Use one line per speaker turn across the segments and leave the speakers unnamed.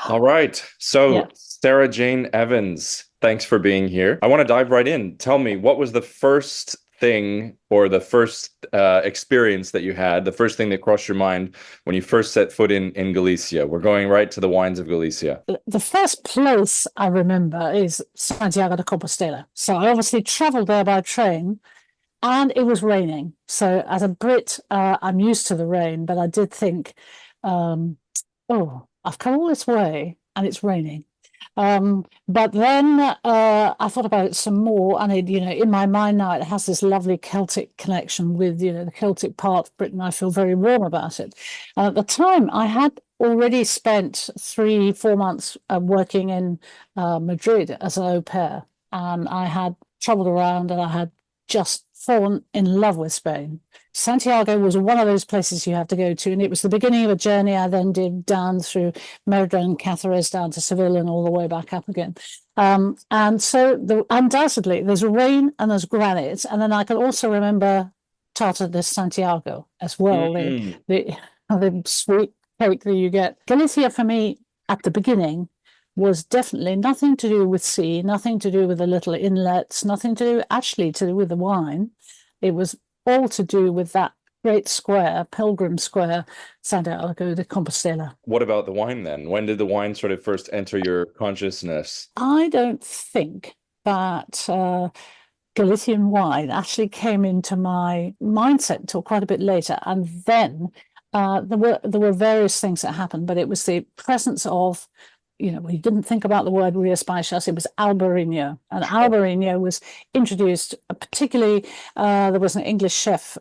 All right. So,
Yeah.
Sarah Jane Evans, thanks for being here. I want to dive right in. Tell me, what was the first thing or the first experience that you had, the first thing that crossed your mind when you first set foot in Galicia? We're going right to the wines of Galicia.
The first place I remember is Santiago de Compostela. So I obviously traveled there by train and it was raining. So as a Brit, I'm used to the rain, but I did think, um, oh, I've come all this way and it's raining. But then I thought about it some more, and in my mind now, it has this lovely Celtic connection with, the Celtic part of Britain. I feel very warm about it. And at the time, I had already spent 3, 4 months working in Madrid as an au pair, and I had traveled around, and I had just fallen in love with Spain. Santiago was one of those places you have to go to, and it was the beginning of a journey I then did down through Merida and Cáceres down to Seville and all the way back up again. And so undoubtedly there's rain and there's granite, and then I can also remember Tarta de Santiago as well,
Mm.
the the sweet cake that you get. Galicia for me at the beginning was definitely nothing to do with sea, nothing to do with the little inlets, nothing to do actually to do with the wine. It was all to do with that great square, Pilgrim Square, Santiago de Compostela.
What about the wine then? When did the wine sort of first enter your consciousness?
I don't think that Galician wine actually came into my mindset until quite a bit later, and then there were various things that happened, but it was the presence of we didn't think about the word Rias Baixas, it was Albarino. And
Sure.
Albarino was introduced, particularly, there was an English chef,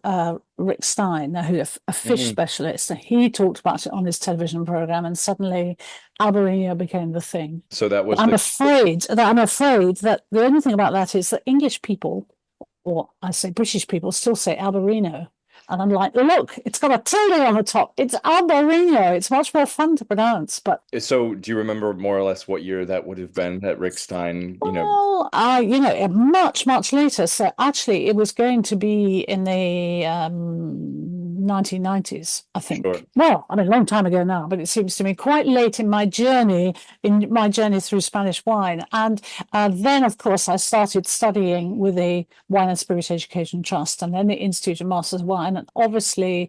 Rick Stein, who's a fish
Mhm.
specialist, and he talked about it on his television program, and suddenly Albarino became the thing.
So that
But
was the
I'm afraid that the only thing about that is that English people, or I say British people, still say Albarino. And I'm like, look, it's got a tilde on the top. It's Albarino. It's much more fun to pronounce. But
so do you remember more or less what year that would have been that Rick Stein,
well, much, much later. So actually, it was going to be in the 1990s, I
sure.
think. Well, I mean, a long time ago now, but it seems to me quite late in my journey through Spanish wine. And then, of course, I started studying with the Wine and Spirit Education Trust and then the Institute of Masters of Wine. And obviously,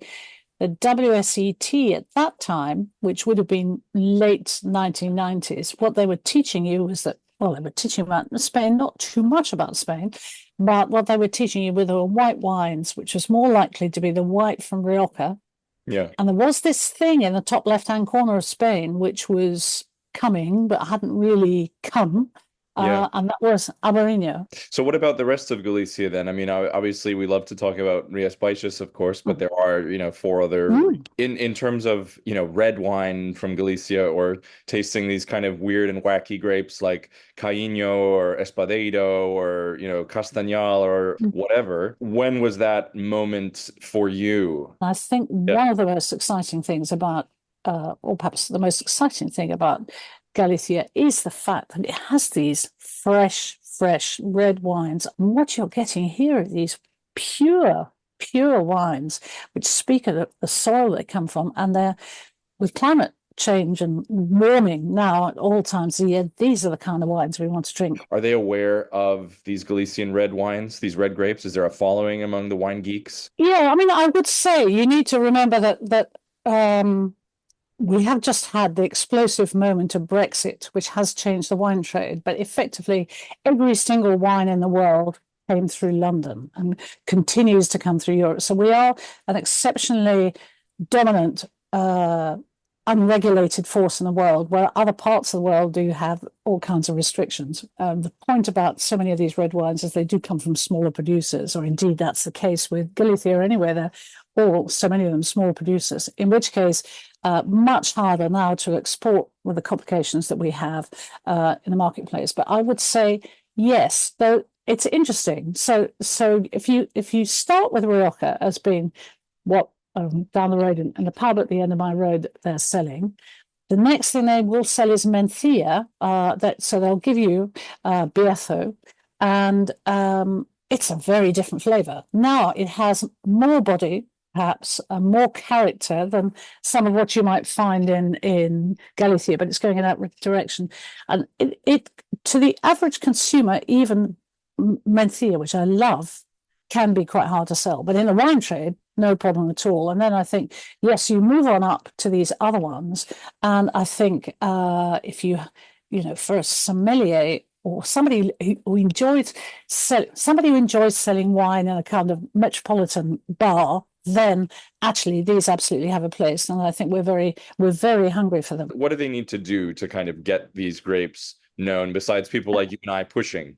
the WSET at that time, which would have been late 1990s, what they were teaching you was that, well, they were teaching about Spain, not too much about Spain, but what they were teaching you were the white wines, which was more likely to be the white from Rioja.
Yeah.
And there was this thing in the top left-hand corner of Spain, which was coming, but hadn't really come.
Yeah.
And that was Albarino.
So what about the rest of Galicia then? I mean, obviously we love to talk about Rias Baixas, of course, but there are, four other
Mm.
in terms of, red wine from Galicia or tasting these kind of weird and wacky grapes like Caíño or Espadero or, Castañal or whatever. When was that moment for you?
I think
Yeah.
one of the most exciting things about, or perhaps the most exciting thing about Galicia is the fact that it has these fresh red wines. And what you're getting here are these pure wines, which speak of the soil they come from. And they're, with climate change and warming now at all times of the year, these are the kind of wines we want to drink.
Are they aware of these Galician red wines, these red grapes? Is there a following among the wine geeks?
Yeah, I mean, I would say you need to remember that we have just had the explosive moment of Brexit, which has changed the wine trade, but effectively every single wine in the world came through London and continues to come through Europe. So we are an exceptionally dominant, unregulated force in the world, where other parts of the world do have all kinds of restrictions. The point about so many of these red wines is they do come from smaller producers, or indeed that's the case with Galicia anyway. They're all, so many of them, small producers, in which case much harder now to export with the complications that we have in the marketplace. But I would say yes, though it's interesting. So if you start with Rioja as being what down the road in the pub at the end of my road that they're selling, the next thing they will sell is Mencia. So they'll give you Bierzo, and it's a very different flavor. Now it has more body. perhaps more character than some of what you might find in Galicia, but it's going in that direction. And it to the average consumer, even Mencia, which I love, can be quite hard to sell. But in the wine trade, no problem at all. And then I think, yes, you move on up to these other ones. And I think if you know, for a sommelier or somebody who enjoys selling wine in a kind of metropolitan bar, then actually these absolutely have a place. And I think we're very hungry for them.
What do they need to do to kind of get these grapes known besides people like you and I pushing?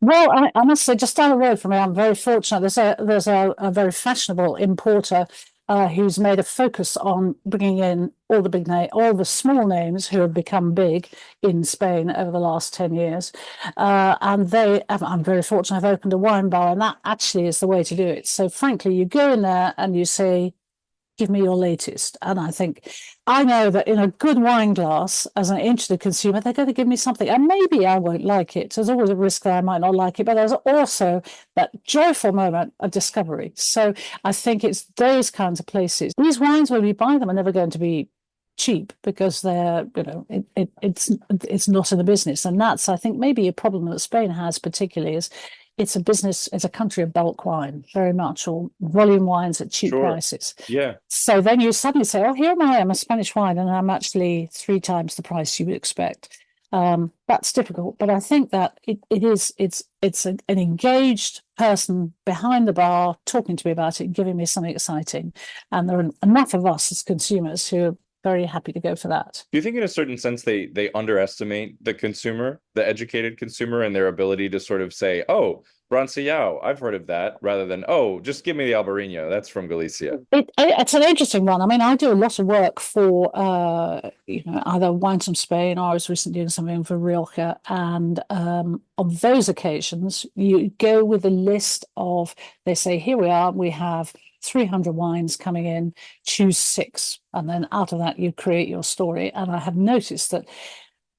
Well, I must say, just down the road from me, I'm very fortunate. There's a very fashionable importer who's made a focus on bringing in all the small names who have become big in Spain over the last 10 years. And I'm very fortunate. I've opened a wine bar, and that actually is the way to do it. So frankly, you go in there and you say, give me your latest. And I know that in a good wine glass, as an interested consumer, they're going to give me something. And maybe I won't like it. There's always a risk that I might not like it, but there's also that joyful moment of discovery. So I think it's those kinds of places. These wines, when we buy them, are never going to be cheap because they're, it's not in the business. And that's, I think, maybe a problem that Spain has particularly is it's a country of bulk wine, very much, or volume wines at cheap prices.
Yeah.
So then you suddenly say, oh, here I'm a Spanish wine, and I'm actually 3 times the price you would expect. That's difficult, but I think that it's an engaged person behind the bar talking to me about it, giving me something exciting. And there are enough of us as consumers who are very happy to go for that.
Do you think in a certain sense they underestimate the consumer, the educated consumer, and their ability to sort of say, oh, Brancillao, I've heard of that, rather than, oh, just give me the Albarino, that's from Galicia?
It's an interesting one. I mean, I do a lot of work for, either Wines from Spain, or I was recently doing something for Rioja. And on those occasions, you go with a list of, they say, here we are, we have 300 wines coming in, choose 6. And then out of that, you create your story. And I have noticed that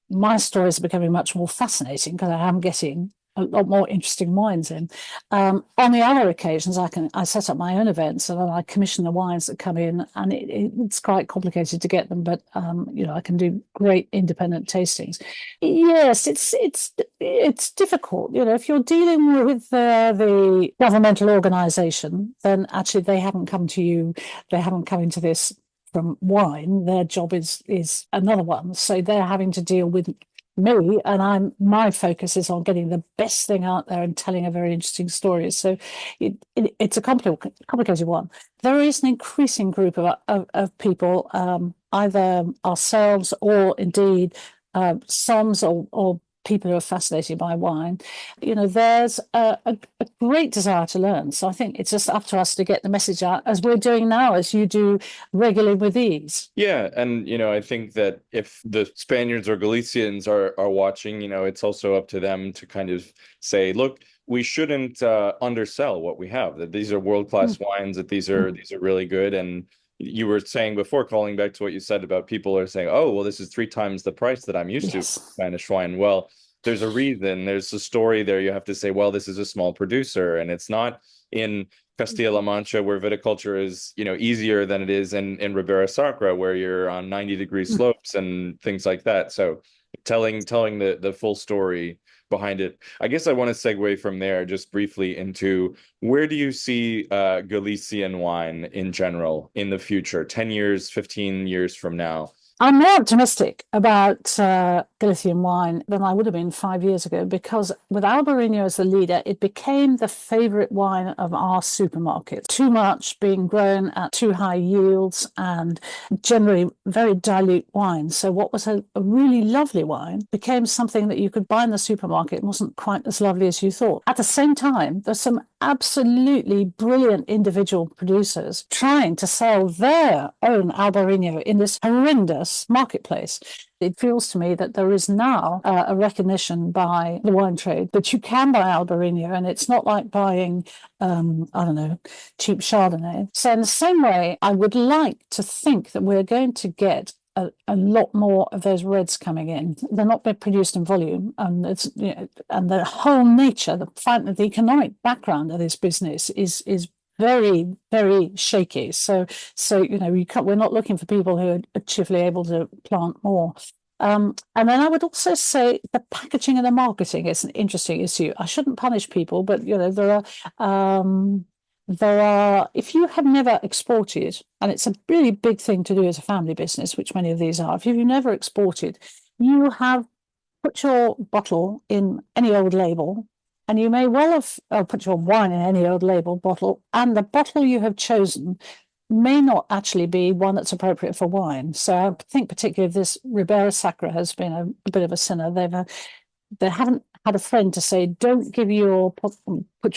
my stories are becoming much more fascinating because I am getting a lot more interesting wines in. On the other occasions, I set up my own events and then I commission the wines that come in, and it's quite complicated to get them, but I can do great independent tastings. Yes, it's difficult. If you're dealing with the governmental organization, then actually they haven't come to you. They haven't come into this from wine. Their job is another one. So they're having to deal with me, and my focus is on getting the best thing out there and telling a very interesting story. So it's a complicated one. There is an increasing group of people, either ourselves or indeed SOMs or people who are fascinated by wine. There's a great desire to learn. So I think it's just up to us to get the message out, as we're doing now, as you do regularly with these.
Yeah, and I think that if the Spaniards or Galicians are watching, it's also up to them to kind of say, look, we shouldn't undersell what we have, that these are world-class wines, that these are really good. And you were saying before, calling back to what you said about people are saying, oh, well, this is 3 times the price that I'm used to for Spanish wine. Well, there's a reason, there's a story there. You have to say, well, this is a small producer, and it's not in Castilla-La Mancha, where viticulture is, easier than it is in Ribera Sacra, where you're on 90-degree slopes and things like that. So telling the full story behind it. I guess I want to segue from there just briefly into, where do you see Galician wine in general in the future, 10 years, 15 years from now?
I'm more optimistic about Galician wine than I would have been 5 years ago, because with Albarino as the leader, it became the favorite wine of our supermarkets. Too much being grown at too high yields and generally very dilute wine. So what was a really lovely wine became something that you could buy in the supermarket. It wasn't quite as lovely as you thought. At the same time, there's some absolutely brilliant individual producers trying to sell their own Albarino in this horrendous marketplace. It feels to me that there is now a recognition by the wine trade that you can buy Albarino, and it's not like buying, cheap Chardonnay. So in the same way, I would like to think that we're going to get a lot more of those reds coming in. They're not being produced in volume, and and the whole nature, the economic background of this business is very, very shaky. So you know, we're not looking for people who are chiefly able to plant more. And then I would also say the packaging and the marketing is an interesting issue. I shouldn't punish people, but you know, there are, if you have never exported, and it's a really big thing to do as a family business, which many of these are, if you've never exported, you have put your bottle in any old label, and you may well have put your wine in any old label bottle, and the bottle you have chosen may not actually be one that's appropriate for wine. So I think particularly if this Ribera Sacra has been a bit of a sinner. They haven't had a friend to say, don't put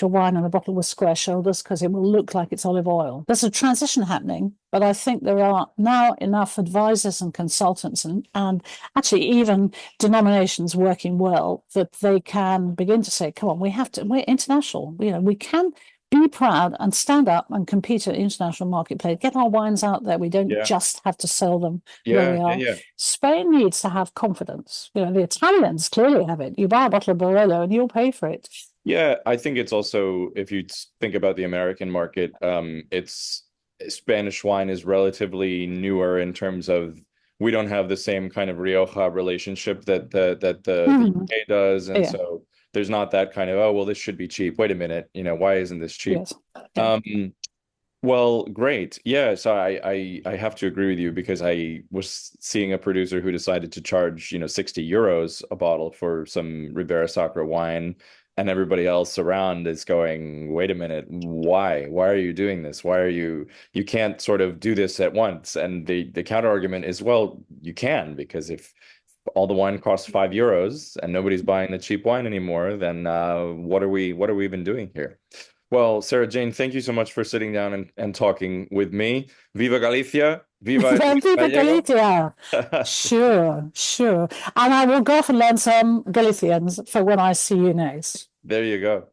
your wine in a bottle with square shoulders because it will look like it's olive oil. There's a transition happening, but I think there are now enough advisors and consultants and actually even denominations working well that they can begin to say, come on, we're international. You know, we can be proud and stand up and compete at international marketplace. Get our wines out there. We don't just have to sell them where we are. Spain needs to have confidence. You know, the Italians clearly have it. You buy a bottle of Barolo and you'll pay for it.
Yeah, I think it's also, if you think about the American market, it's Spanish wine is relatively newer in terms of we don't have the same kind of Rioja relationship that the UK does, and so there's not that kind of, oh, well, this should be cheap. Wait a minute, you know, why isn't this cheap? Yes. Well, great. Yeah, so I have to agree with you because I was seeing a producer who decided to charge, you know, 60 euros a bottle for some Ribera Sacra wine, and everybody else around is going, wait a minute, why? Why are you doing this? Why are you can't sort of do this at once? And the counter argument is, well, you can, because if all the wine costs 5 euros and nobody's buying the cheap wine anymore, then what are we even doing here? Well, Sarah Jane, thank you so much for sitting down and talking with me. Viva Galicia! Viva
Galicia! Sure. And I will go off and learn some Galicians for when I see you next.
There you go.